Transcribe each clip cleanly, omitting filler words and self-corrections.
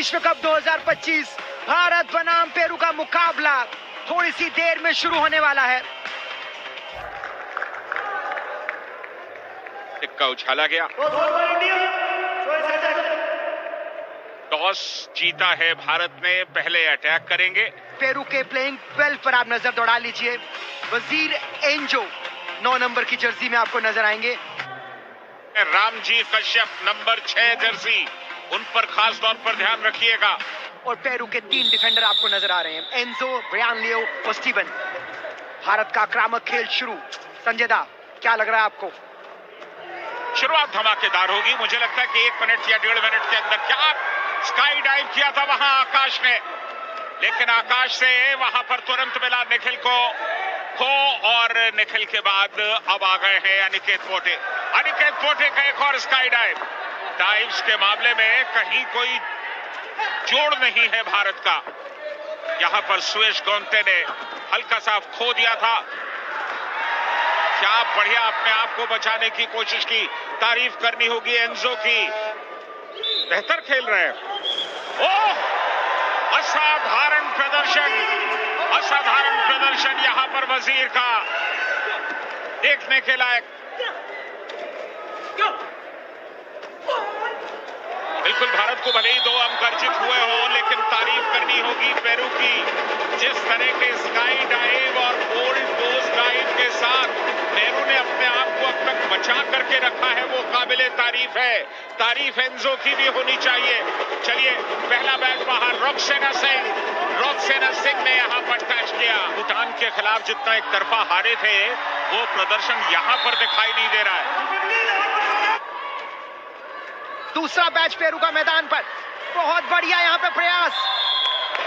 विश्व कप 2025 भारत बनाम पेरू का मुकाबला थोड़ी सी देर में शुरू होने वाला है। टिक्का उछाला गया, टॉस जीता है भारत ने, पहले अटैक करेंगे। पेरू के प्लेइंग 12 पर आप नजर दौड़ा लीजिए। वजीर एंजो 9 नंबर की जर्सी में आपको नजर आएंगे। रामजी कश्यप नंबर 6 जर्सी, उन पर खास तौर पर ध्यान रखिएगा। और पेरू के 3 डिफेंडर आपको नजर आ रहे हैं, एंजो, ब्रायन लियो और स्टीवन। भारत का आक्रामक खेल शुरू। संजय दा, क्या लग रहा है आपको? शुरुआत धमाकेदार होगी। मुझे लगता है कि 1 मिनट या 1.5 मिनट के अंदर क्या स्काई डाइव किया था वहां आकाश ने, लेकिन आकाश से वहां पर तुरंत मिला निखिल को और निखिल के बाद अब आ गए हैं अनिकेत पोटे। अनिकेत पोटे का एक और स्काई डाइव। डाइव्स के मामले में कहीं कोई जोड़ नहीं है भारत का। यहां पर सुयश गोंते ने हल्का सा खो दिया था। क्या बढ़िया अपने आप को बचाने की कोशिश की, तारीफ करनी होगी एंजो की, बेहतर खेल रहे हैं। ओह, असाधारण प्रदर्शन, असाधारण प्रदर्शन यहां पर वजीर का, देखने के लायक। बिल्कुल, भारत को भले ही 2 अंक अर्जित हुए हो, लेकिन तारीफ करनी होगी पेरू की। जिस तरह के स्काई डाइव और गोल्ड पोस्ट डाइव के साथ पेरू ने अपने आप को अब तक बचा करके रखा है, वो काबिले तारीफ है। तारीफ एंजो की भी होनी चाहिए। चलिए, पहला बैट बाहर। रोक्सेना सिंह ने यहां पर टच किया। भूटान के खिलाफ जितना एक तरफा हारे थे, वो प्रदर्शन यहां पर दिखाई नहीं दे रहा है। दूसरा बैच पेरू का मैदान पर, बहुत बढ़िया यहां पे प्रयास।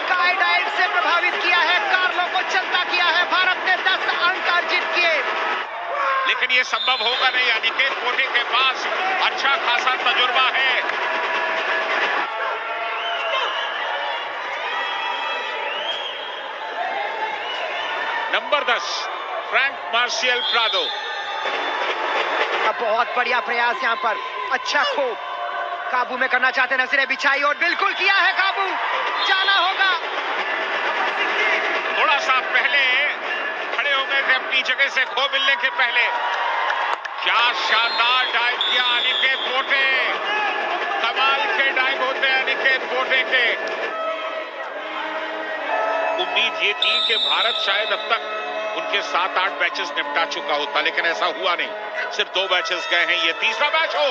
स्काई डाइव से प्रभावित किया है, कार्लो को चलता किया है। भारत ने 10 अंक अर्जित किए, लेकिन ये संभव होगा नहीं। अनिकेत पोटे के पास अच्छा खासा तजुर्बा है। Number 10 Frank martial Prado. बहुत बढ़िया प्रयास यहां पर, अच्छा खो, काबू में करना चाहते नजरें बिछाई और बिल्कुल किया है काबू। जाना होगा, थोड़ा सा पहले खड़े हो गए थे अपनी जगह से, खो मिलने के पहले। क्या शानदार डाइव किया अनिकेत पोटे, कमाल के डाइव होते हैं अनिकेत पोटे के। उम्मीद ये थी कि भारत शायद अब तक उनके 7-8 मैचेस निपटा चुका होता, लेकिन ऐसा हुआ नहीं। सिर्फ 2 मैचेस गए हैं, ये तीसरा मैच हो।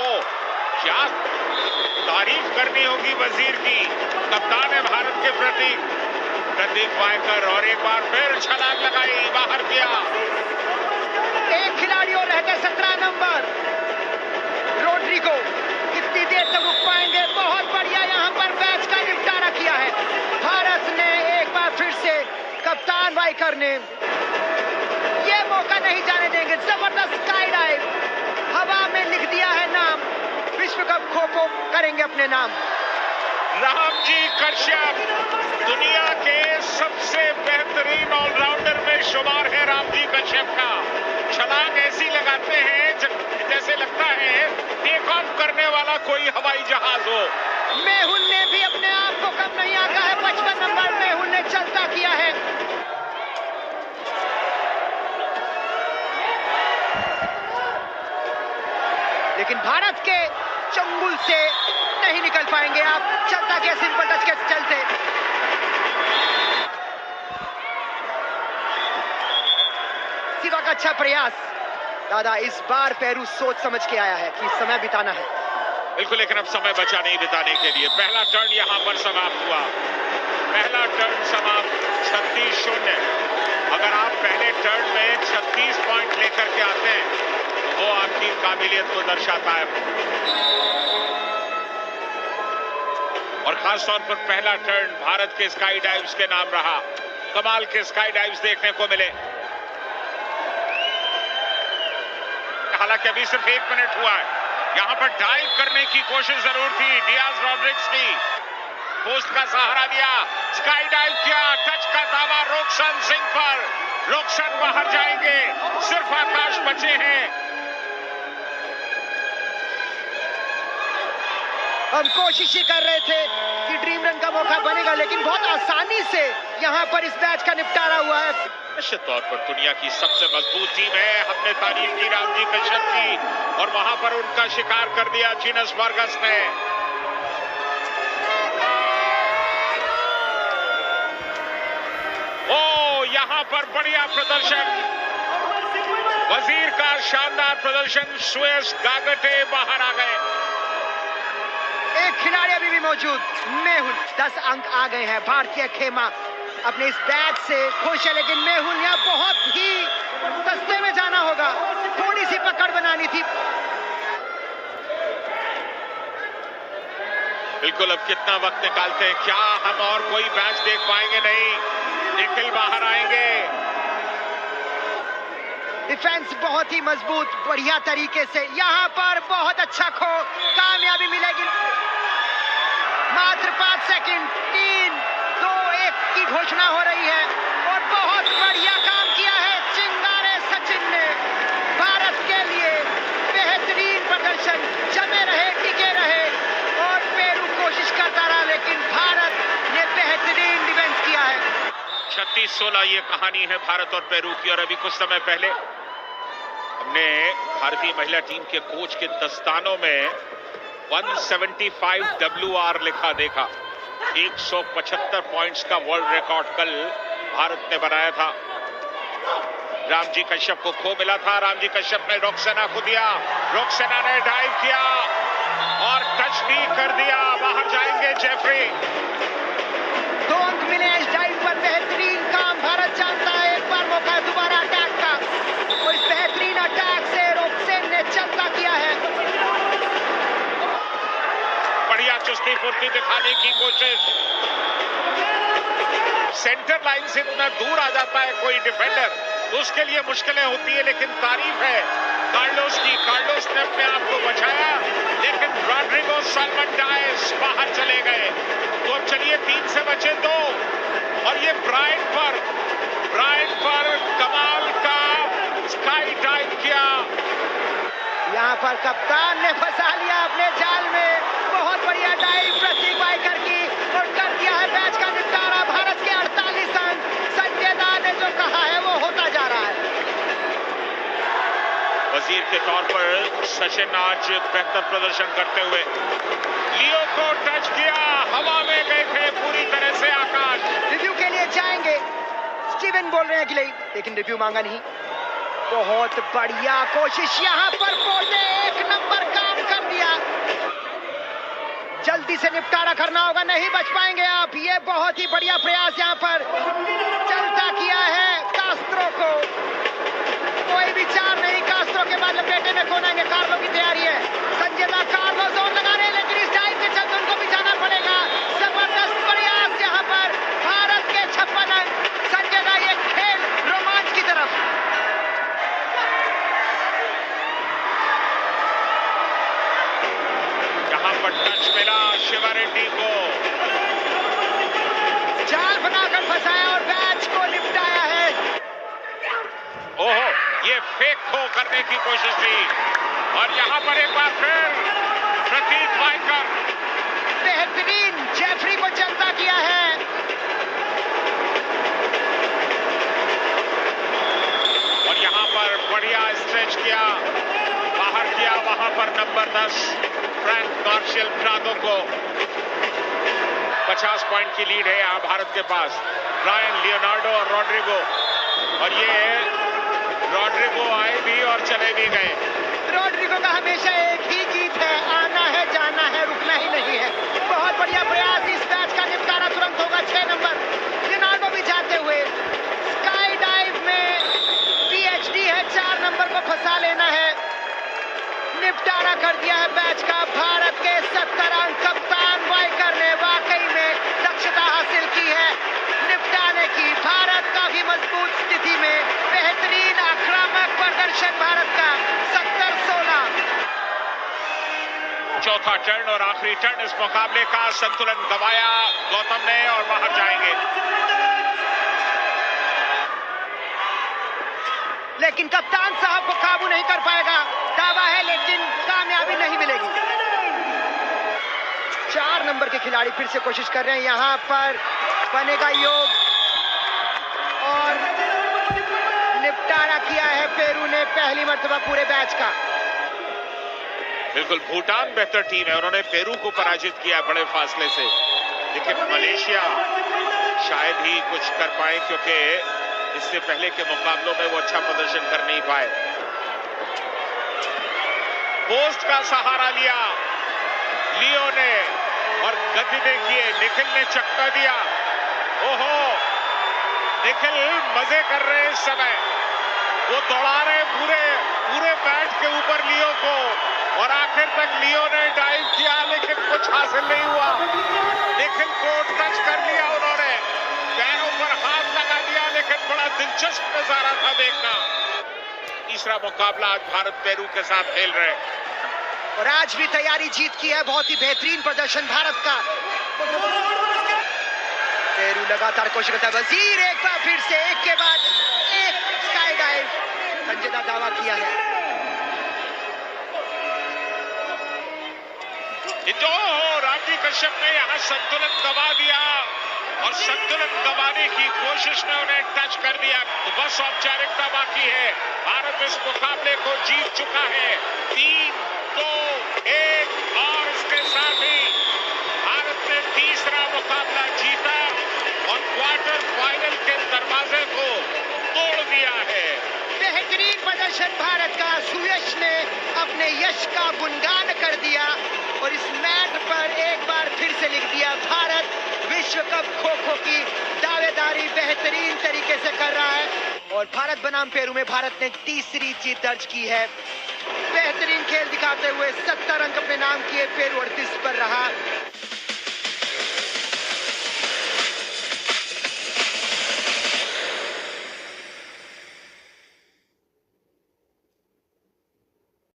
क्या तारीफ करनी होगी वजीर की, कप्तान है भारत के प्रति प्रदीप वायकर। और एक बार फिर छलांग लगाई, बाहर किया। एक खिलाड़ी और रह गए, 17 नंबर रोड्रिगो। कितनी देर तक रुक पाएंगे? बहुत बढ़िया यहां पर मैच का निपटारा किया है भारत ने। एक बार फिर से कप्तान वायकर ने ये मौका नहीं जाने देंगे। जबरदस्त स्काई डाइव, हवा में लिख दिया है नाम। विश्व कप खो-खो करेंगे अपने नाम। रामजी कश्यप दुनिया के सबसे बेहतरीन ऑलराउंडर में शुमार है। रामजी कश्यप का छलांग ऐसी लगाते हैं जैसे लगता है टेक ऑफ करने वाला कोई हवाई जहाज हो। मेहुल ने भी अपने आप को कम नहीं आंका है। 55 नंबर मेहुल ने चलता किया है। लेकिन भारत के चंगुल से नहीं निकल पाएंगे आप। चलता के सिंपल टच के चलते। सिवा का अच्छा प्रयास। दादा, इस बार पेरू सोच समझ के आया है कि समय बिताना है। बिल्कुल, लेकिन अब समय बचा नहीं बिताने के लिए। पहला टर्न यहां पर समाप्त हुआ। पहला टर्न समाप्त, 36-0। अगर आप पहले टर्न में 36 पॉइंट लेकर के आते हैं, वो आपकी काबिलियत को दर्शाता है। और खास तौर पर पहला टर्न भारत के स्काई डाइव्स के नाम रहा। कमाल के स्काई डाइव्स देखने को मिले। हालांकि अभी सिर्फ 1 मिनट हुआ है। यहां पर डाइव करने की कोशिश जरूर थी डियाज रॉड्रिग्स की। पोस्ट का सहारा दिया, स्काई डाइव किया, टच का दावा रोक्सन सिंह पर। रोक्सन बाहर जाएंगे, सिर्फ आकाश बचे हैं। हम कोशिश ही कर रहे थे कि ड्रीम रन का मौका बनेगा, लेकिन बहुत आसानी से यहाँ पर इस मैच का निपटारा हुआ है। निश्चित तौर पर दुनिया की सबसे मजबूत टीम है। हमने तारीफ की रामजी कश्यप की और वहां पर उनका शिकार कर दिया जीनस बर्गस ने। ओ यहां पर बढ़िया प्रदर्शन, वजीर का शानदार प्रदर्शन। सुएस गागटे बाहर आ गए। एक खिलाड़ी अभी भी मौजूद, मेहुल। 10 अंक आ गए हैं। भारतीय खेमा अपने इस बैट से खुश है, लेकिन मेहुल यहाँ बहुत ही सस्ते में जाना होगा, थोड़ी सी पकड़ बनानी थी। बिल्कुल, अब कितना वक्त निकालते हैं, क्या हम और कोई मैच देख पाएंगे? नहीं, निखिल बाहर आएंगे। डिफेंस बहुत ही मजबूत, बढ़िया तरीके से यहाँ पर बहुत अच्छा खो, कामयाबी मिलेगी। मात्र 5 सेकंड, 3, 2, 1 की घोषणा हो रही है और बहुत बढ़िया काम किया है चिंगारे सचिन ने। भारत के लिए बेहतरीन प्रदर्शन, जमे रहे, टिके रहे और पेरू कोशिश करता रहा, लेकिन भारत ने बेहतरीन डिफेंस किया है। 36-16 ये कहानी है भारत और पेरू की। और अभी कुछ समय पहले हमने भारतीय महिला टीम के कोच के दस्तानों में 175 WR लिखा देखा। 175 पॉइंट्स का वर्ल्ड रिकॉर्ड कल भारत ने बनाया था। रामजी कश्यप को खो मिला था। रामजी कश्यप ने रोक्सेना को दिया, रोक्सेना ने डाइव किया और टच भी कर दिया। बाहर जाएंगे जेफरी। 2 अंक मिले इस डाइव पर। बेहतरीन काम, भारत जानता है एक बार मौका है दोबारा अटैक का, और इस बेहतरीन अटैक से रोक्सेन ने चलता किया है। बढ़िया चुस्ती फुर्ती दिखाने की कोशिश। सेंटर लाइन से इतना दूर आ जाता है कोई डिफेंडर तो उसके लिए मुश्किलें होती है, लेकिन तारीफ है कार्लोस की। कार्लोस ने अपने आप को बचाया, लेकिन रॉड्रिगो सॉल्मन डायस बाहर चले गए। तो अब चलिए 3 से बचे 2 और ये ब्रायन पर कमाल का स्काई डाइव किया। यहाँ पर कप्तान ने फंसा लिया अपने जाल में। बहुत बढ़िया डाइव प्रतीक वाइकर की और कर दिया है मैच का निपटारा। भारत के 48 अंक, संजय दा ने जो कहा है वो होता जा रहा है। वजीर के तौर पर सचिन आज बेहतर प्रदर्शन करते हुए लियो को टच किया, हवा में गए थे पूरी तरह से आकाश। रिव्यू के लिए जाएंगे, स्टीवन बोल रहे हैं कि नहीं, लेकिन रिव्यू मांगा नहीं। बहुत बढ़िया कोशिश यहाँ पर, बोल ने 1 नंबर काम कर दिया। जल्दी से निपटारा करना होगा, नहीं बच पाएंगे आप। ये बहुत ही बढ़िया प्रयास यहाँ पर चलता किया है कास्त्रो को। कोई विचार नहीं, कास्त्रो के बाद लपेटे में कौन आएंगे? कार्लो की तैयारी है। संजय दा कार्लो जोन लगा रहे हैं, लेकिन इस टाइम के चलते उनको भी जाना पड़ेगा। जबरदस्त प्रयास यहाँ पर, भारत के 56 अंक। संजय दा ये खेल रोमांच की तरफ। यहाँ पर टच मिला शिवा रेड्डी को, जाल बनाकर फंसाया और मैच को निपटाया है। ओहो, ये फेक थ्रो करने की कोशिश थी और यहाँ पर एक बार फिर प्रतीक वाइकर। बेहतरीन जेफरी को चलता किया है। और यहाँ पर बढ़िया स्ट्रेच किया, बाहर किया वहां पर नंबर 10 फ्रैंक मार्शल प्रादो को। 50 पॉइंट की लीड है यहाँ भारत के पास। ब्रायन, लियोनार्डो और रॉड्रिगो, और ये रॉड्रिगो आए भी और चले भी गए। रॉड्रिगो का हमेशा एक ही गीत है, आना है जाना है, रुकना ही नहीं है। बहुत बढ़िया प्रयास, इस मैच का निपटारा तुरंत होगा। 6 नंबर लियोनार्डो भी जाते हुए। स्काई डाइव में PhD है, 4 नंबर को फंसा लेना है। निपटारा कर दिया है मैच का। भारत के 70 अंक। कप्तान वाइकर ने वाकई में दक्षता हासिल की है निपटाने की। भारत काफी मजबूत स्थिति में, बेहतरीन आक्रामक प्रदर्शन भारत का। 70-16। चौथा टर्न और आखिरी टर्न इस मुकाबले का। संतुलन गंवाया गौतम ने और बाहर जाएंगे। लेकिन कप्तान साहब को काबू नहीं कर पाएगा। दावा है लेकिन कामयाबी नहीं मिलेगी। 4 नंबर के खिलाड़ी फिर से कोशिश कर रहे हैं, यहाँ पर बनेगा योग और निपटारा किया है पेरू ने पहली मर्तबा पूरे मैच का। बिल्कुल, भूटान बेहतर टीम है, उन्होंने पेरू को पराजित किया बड़े फासले से, लेकिन मलेशिया शायद ही कुछ कर पाए क्योंकि इससे पहले के मुकाबलों में वो अच्छा प्रदर्शन कर नहीं पाए। पोस्ट का सहारा लिया लियो ने और गति देखिए, निखिल ने चक्का दिया। ओहो, निखिल मजे कर रहे इस समय, वो दौड़ा रहे पूरे बैट के ऊपर लियो को और आखिर तक लियो ने डाइव किया लेकिन कुछ हासिल नहीं हुआ। निखिल को टच कर लिया उन्होंने, पैरों पर हाथ लगा दिया, लेकिन बड़ा दिलचस्प नजारा था देखना। तीसरा मुकाबला आज भारत पेरू के साथ खेल रहे हैं और आज भी तैयारी जीत की है, बहुत ही बेहतरीन प्रदर्शन भारत का। पेरू लगातार कोशिश करता है, वजीर एक बार फिर से एक के बाद एक स्काई डाइव संजीदा दावा किया है। रामजी कश्यप ने यहां संतुलन गंवा दिया और संतुलन गंवाने की कोशिश में उन्हें टच कर दिया, तो बस औपचारिकता बाकी है। भारत इस मुकाबले को जीत चुका है 3-2-1 और इसके साथ ही भारत ने तीसरा मुकाबला जीता और क्वार्टर फाइनल के दरवाजे को तोड़ दिया है। बेहतरीन प्रदर्शन भारत का, सुयश ने अपने यश का गुणगान कर दिया और इस मैच पर एक बार फिर से लिख दिया, भारत विश्व कप खो-खो की दावेदारी बेहतरीन तरीके से कर रहा है। और भारत बनाम पेरू में भारत ने तीसरी जीत दर्ज की है। बेहतरीन खेल दिखाते हुए 70 अंक अपने नाम किए, पेरू 38 पर रहा।